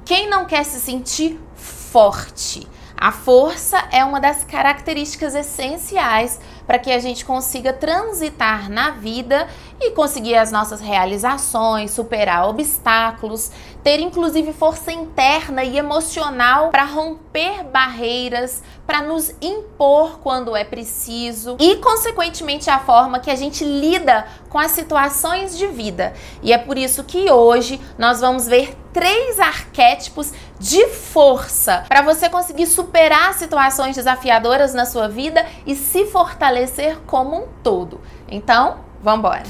Quem não quer se sentir forte? A força é uma das características essenciais para que a gente consiga transitar na vida e conseguir as nossas realizações, superar obstáculos, ter inclusive força interna e emocional para romper barreiras, para nos impor quando é preciso e, consequentemente, a forma que a gente lida com as situações de vida. E é por isso que hoje nós vamos ver 3 arquétipos de força para você conseguir superar situações desafiadoras na sua vida e se fortalecer como um todo. Então, vamos embora!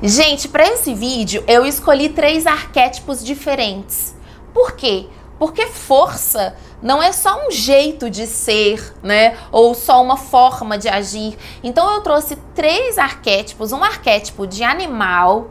Gente, para esse vídeo eu escolhi 3 arquétipos diferentes. Por quê? Porque força não é só um jeito de ser, né? Ou só uma forma de agir. Então eu trouxe 3 arquétipos, um arquétipo de animal,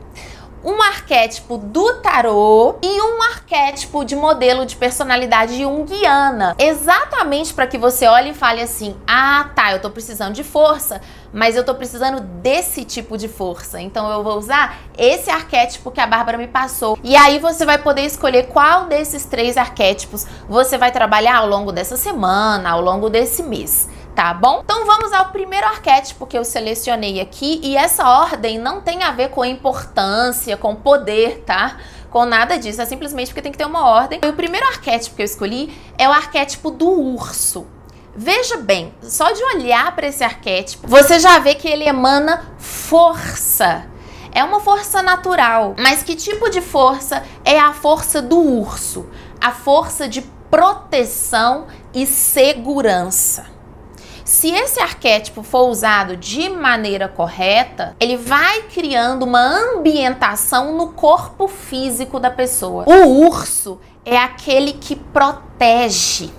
um arquétipo do tarô e um arquétipo de modelo de personalidade junguiana. Exatamente para que você olhe e fale assim: ah, tá, eu tô precisando de força, mas eu tô precisando desse tipo de força. Então eu vou usar esse arquétipo que a Bárbara me passou. E aí você vai poder escolher qual desses 3 arquétipos você vai trabalhar ao longo dessa semana, ao longo desse mês. Tá bom? Então vamos ao primeiro arquétipo que eu selecionei aqui, e essa ordem não tem a ver com importância, com poder, tá? Com nada disso, é simplesmente porque tem que ter uma ordem. E o primeiro arquétipo que eu escolhi é o arquétipo do urso. Veja bem, só de olhar para esse arquétipo, você já vê que ele emana força. É uma força natural, mas que tipo de força é a força do urso? A força de proteção e segurança. Se esse arquétipo for usado de maneira correta, ele vai criando uma ambientação no corpo físico da pessoa. O urso é aquele que protege,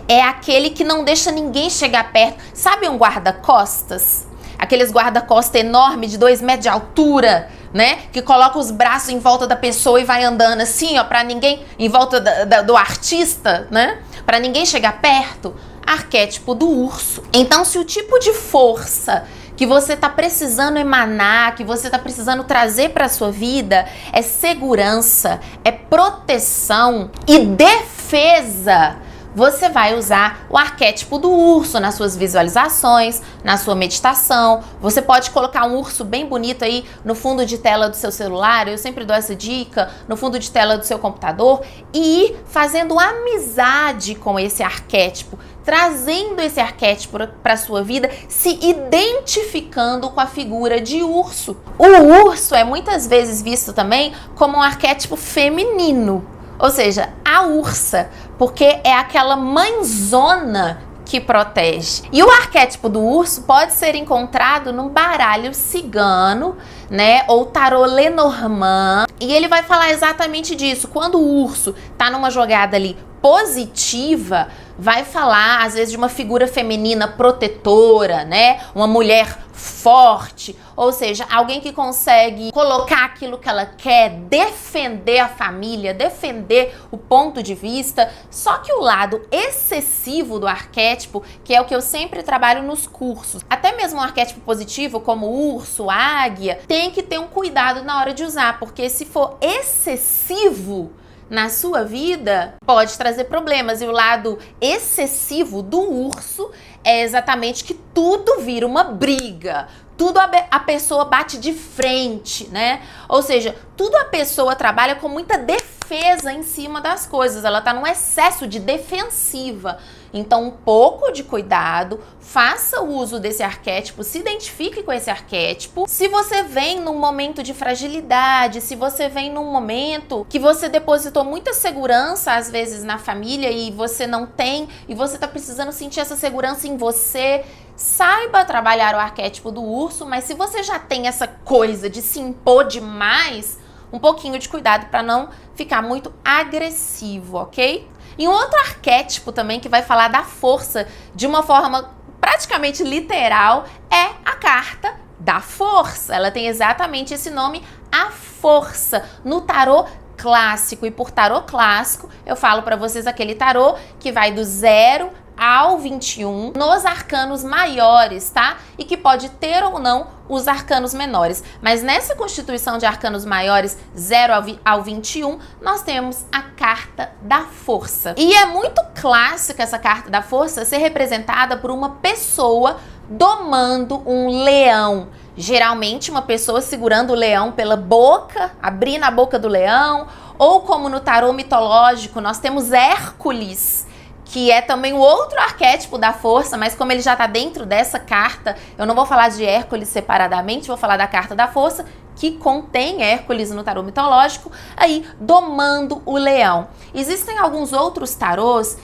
é aquele que não deixa ninguém chegar perto. Sabe um guarda-costas? Aqueles guarda-costas enormes de 2 metros de altura, né? Que coloca os braços em volta da pessoa e vai andando assim, ó, pra ninguém, em volta do artista, né? Pra ninguém chegar perto. Arquétipo do urso. Então, se o tipo de força que você está precisando emanar, que você está precisando trazer para a sua vida é segurança, é proteção e defesa, você vai usar o arquétipo do urso nas suas visualizações, na sua meditação. Você pode colocar um urso bem bonito aí no fundo de tela do seu celular, eu sempre dou essa dica, no fundo de tela do seu computador, e ir fazendo amizade com esse arquétipo, trazendo esse arquétipo para a sua vida, se identificando com a figura de urso. O urso é muitas vezes visto também como um arquétipo feminino, ou seja, a ursa, porque é aquela mãezona que protege. E o arquétipo do urso pode ser encontrado no baralho cigano, né, ou tarô Lenormand, e ele vai falar exatamente disso. Quando o urso tá numa jogada ali positiva, vai falar às vezes de uma figura feminina protetora, né, uma mulher forte, ou seja, alguém que consegue colocar aquilo que ela quer, defender a família, defender o ponto de vista. Só que o lado excessivo do arquétipo, que é o que eu sempre trabalho nos cursos, até mesmo um arquétipo positivo como urso, águia, tem que ter um cuidado na hora de usar, porque se for excessivo na sua vida, pode trazer problemas. E o lado excessivo do urso é exatamente que tudo vira uma briga, tudo a pessoa bate de frente, né? Ou seja, tudo a pessoa trabalha com muita defesa em cima das coisas, ela tá num excesso de defensiva. Então, um pouco de cuidado, faça o uso desse arquétipo, se identifique com esse arquétipo. Se você vem num momento de fragilidade, se você vem num momento que você depositou muita segurança, às vezes, na família e você não tem, e você tá precisando sentir essa segurança em você, saiba trabalhar o arquétipo do urso, mas se você já tem essa coisa de se impor demais, um pouquinho de cuidado para não ficar muito agressivo, ok? E um outro arquétipo também que vai falar da força de uma forma praticamente literal é a carta da força. Ela tem exatamente esse nome, a força, no tarô clássico. E por tarô clássico, eu falo para vocês aquele tarô que vai do 0 ao 21 nos arcanos maiores, tá? E que pode ter ou não os arcanos menores. Mas nessa constituição de arcanos maiores, 0 ao 21, nós temos a carta da força. E é muito clássica essa carta da força ser representada por uma pessoa domando um leão. Geralmente uma pessoa segurando o leão pela boca, abrindo a boca do leão, ou como no tarô mitológico, nós temos Hércules, que é também o outro arquétipo da força, mas como ele já está dentro dessa carta, eu não vou falar de Hércules separadamente, vou falar da carta da força, que contém Hércules no tarô mitológico, aí domando o leão. Existem alguns outros tarôs,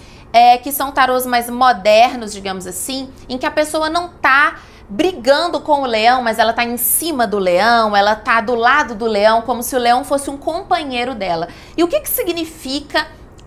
que são tarôs mais modernos, digamos assim, em que a pessoa não está brigando com o leão, mas ela tá em cima do leão, ela tá do lado do leão, como se o leão fosse um companheiro dela. E o que significa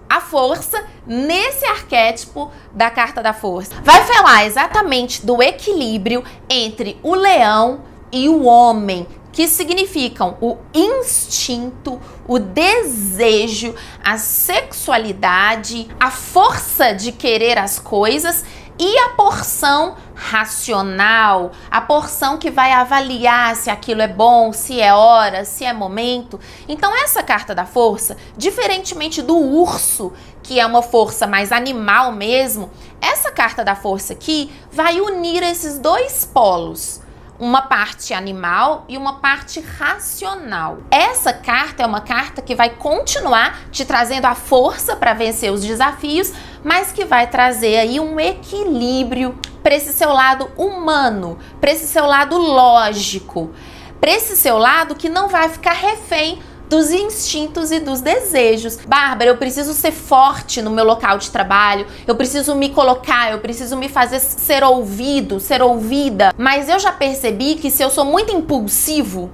a força nesse arquétipo da carta da força? Vai falar exatamente do equilíbrio entre o leão e o homem, que significam o instinto, o desejo, a sexualidade, a força de querer as coisas e a porção racional, a porção que vai avaliar se aquilo é bom, se é hora, se é momento. Então essa carta da força, diferentemente do urso, que é uma força mais animal mesmo, essa carta da força aqui vai unir esses dois polos. Uma parte animal e uma parte racional. Essa carta é uma carta que vai continuar te trazendo a força para vencer os desafios, mas que vai trazer aí um equilíbrio para esse seu lado humano, para esse seu lado lógico, para esse seu lado que não vai ficar refém dos instintos e dos desejos. Bárbara, eu preciso ser forte no meu local de trabalho, eu preciso me colocar, eu preciso me fazer ser ouvido, ser ouvida. Mas eu já percebi que se eu sou muito impulsivo,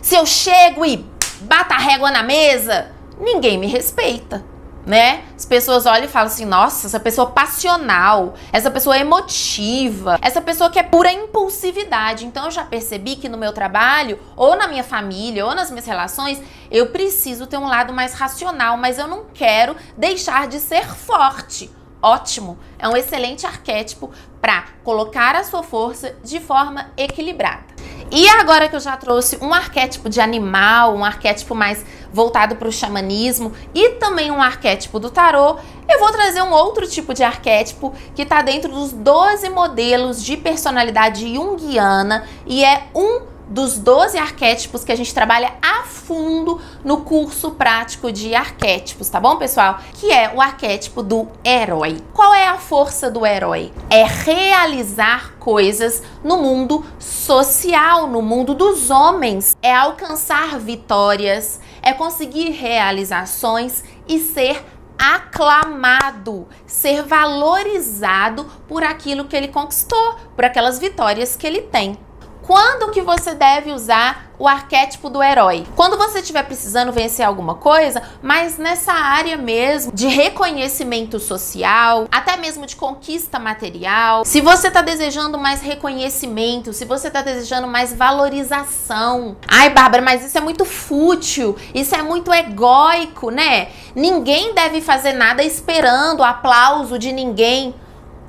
se eu chego e bato a régua na mesa, ninguém me respeita, né? As pessoas olham e falam assim, nossa, essa pessoa passional, essa pessoa emotiva, essa pessoa que é pura impulsividade. Então eu já percebi que no meu trabalho, ou na minha família, ou nas minhas relações, eu preciso ter um lado mais racional, mas eu não quero deixar de ser forte. Ótimo, é um excelente arquétipo para colocar a sua força de forma equilibrada. E agora que eu já trouxe um arquétipo de animal, um arquétipo mais voltado para o xamanismo e também um arquétipo do tarô, eu vou trazer um outro tipo de arquétipo que está dentro dos 12 modelos de personalidade junguiana e é um dos 12 arquétipos que a gente trabalha a fundo no curso prático de arquétipos, tá bom, pessoal? Que é o arquétipo do herói. Qual é a força do herói? É realizar coisas no mundo social, no mundo dos homens. É alcançar vitórias, é conseguir realizações e ser aclamado, ser valorizado por aquilo que ele conquistou, por aquelas vitórias que ele tem. Quando que você deve usar o arquétipo do herói? Quando você estiver precisando vencer alguma coisa, mas nessa área mesmo de reconhecimento social, até mesmo de conquista material. Se você está desejando mais reconhecimento, se você está desejando mais valorização. Ai, Bárbara, mas isso é muito fútil, isso é muito egóico, né? Ninguém deve fazer nada esperando o aplauso de ninguém.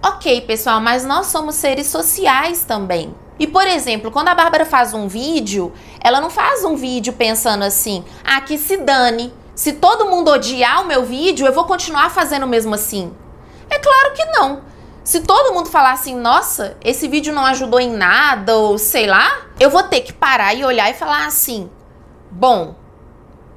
Ok, pessoal, mas nós somos seres sociais também. E, por exemplo, quando a Bárbara faz um vídeo, ela não faz um vídeo pensando assim, ah, que se dane, se todo mundo odiar o meu vídeo, eu vou continuar fazendo mesmo assim. É claro que não. Se todo mundo falar assim, nossa, esse vídeo não ajudou em nada, ou sei lá, eu vou ter que parar e olhar e falar assim, bom,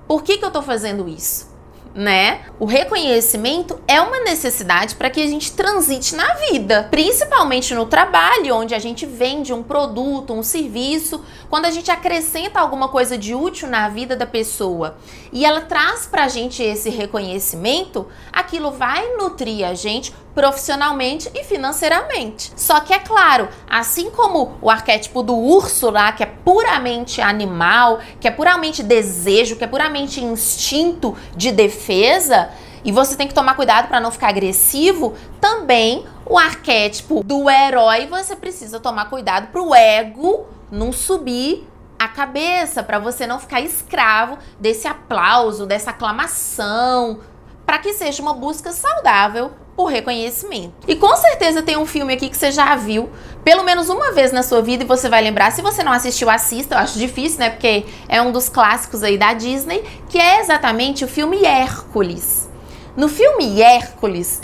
por que eu tô fazendo isso? Né? O reconhecimento é uma necessidade para que a gente transite na vida, principalmente no trabalho, onde a gente vende um produto, um serviço, quando a gente acrescenta alguma coisa de útil na vida da pessoa e ela traz para a gente esse reconhecimento, aquilo vai nutrir a gente profissionalmente e financeiramente. Só que é claro, assim como o arquétipo do urso lá, que é puramente animal, que é puramente desejo, que é puramente instinto de defesa, e você tem que tomar cuidado para não ficar agressivo, também o arquétipo do herói, você precisa tomar cuidado para o ego não subir a cabeça, para você não ficar escravo desse aplauso, dessa aclamação, para que seja uma busca saudável o reconhecimento. E com certeza tem um filme aqui que você já viu pelo menos uma vez na sua vida e você vai lembrar. Se você não assistiu, assista. Eu acho difícil, né? Porque é um dos clássicos aí da Disney, que é exatamente o filme Hércules. No filme Hércules,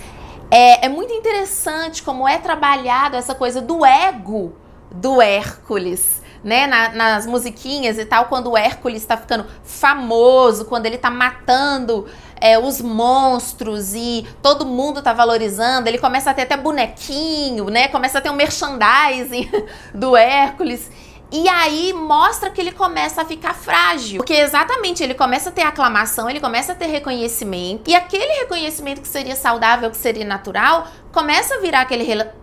é muito interessante como é trabalhado essa coisa do ego do Hércules, né? Nas musiquinhas e tal, quando o Hércules está ficando famoso, quando ele tá matando os monstros e todo mundo tá valorizando, ele começa a ter até bonequinho, né? Começa a ter um merchandising do Hércules. E aí mostra que ele começa a ficar frágil. Porque exatamente, ele começa a ter aclamação, ele começa a ter reconhecimento. E aquele reconhecimento que seria saudável, que seria natural, começa a virar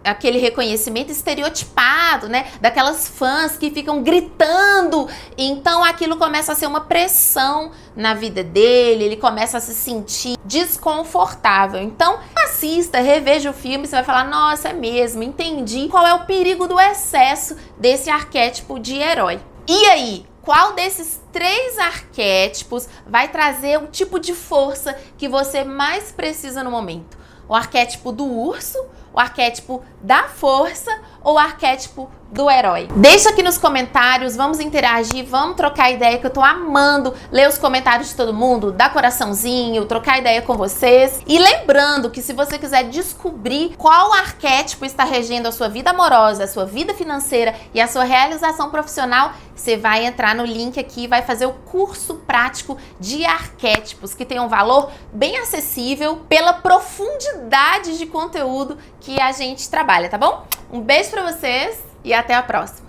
aquele reconhecimento estereotipado, né? Daquelas fãs que ficam gritando. Então aquilo começa a ser uma pressão na vida dele, ele começa a se sentir desconfortável. Então assista, reveja o filme, você vai falar, nossa, é mesmo, entendi qual é o perigo do excesso desse arquétipo de herói. E aí, qual desses 3 arquétipos vai trazer o tipo de força que você mais precisa no momento? O arquétipo do urso, o arquétipo da força ou o arquétipo do herói? Deixa aqui nos comentários, vamos interagir, vamos trocar ideia, que eu tô amando ler os comentários de todo mundo, dar coraçãozinho, trocar ideia com vocês. E lembrando que se você quiser descobrir qual arquétipo está regendo a sua vida amorosa, a sua vida financeira e a sua realização profissional, você vai entrar no link aqui e vai fazer o curso prático de arquétipos, que tem um valor bem acessível pela profundidade de conteúdo que a gente trabalha, tá bom? Um beijo pra vocês e até a próxima!